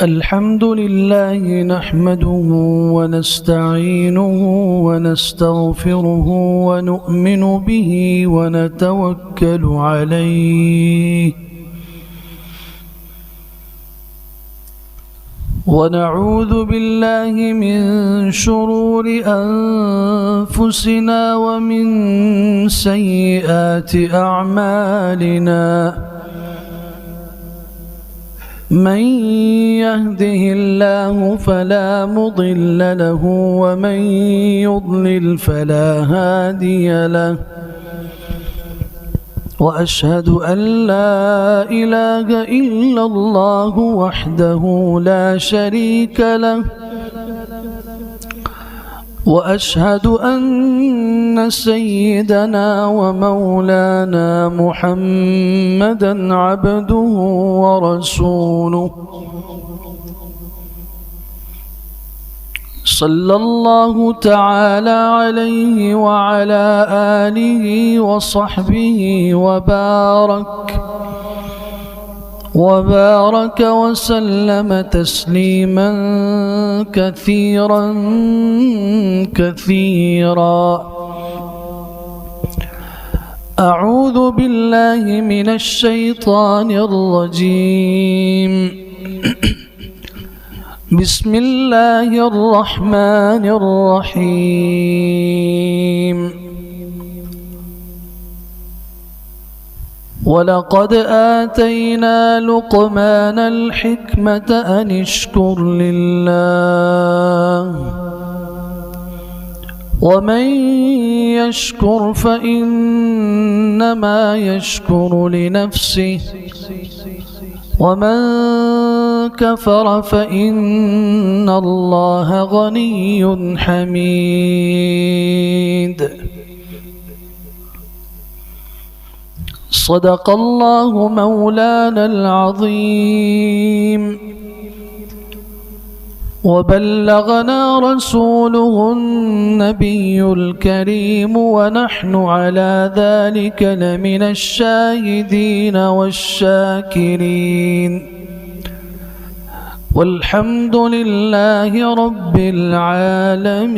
الحمد لله نحمده ونستعينه ونستغفره ونؤمن به ونتوكل عليه ونعوذ بالله من شرور أنفسنا ومن سيئات أعمالنا من يهده الله فلا مضل له ومن يضلل فلا هادي له وأشهد أن لا إله إلا الله وحده لا شريك له وأشهد أن سيدنا ومولانا محمدًا عبده ورسوله صلى الله تعالى عليه وعلى آله وصحبه وبارك وسلم تسليما كثيرا. أعوذ بالله من الشيطان الرجيم. بسم الله الرحمن الرحيم. ولقد آتينا لقمان الحكمة أن اشكر لله ومن يشكر فإنما يشكر لنفسه ومن كفر فإن الله غني حميد. صدق الله مولانا العظيم وبلغنا رسوله النبي الكريم ونحن على ذلك لمن الشاهدين والشاكرين والحمد لله رب العالمين.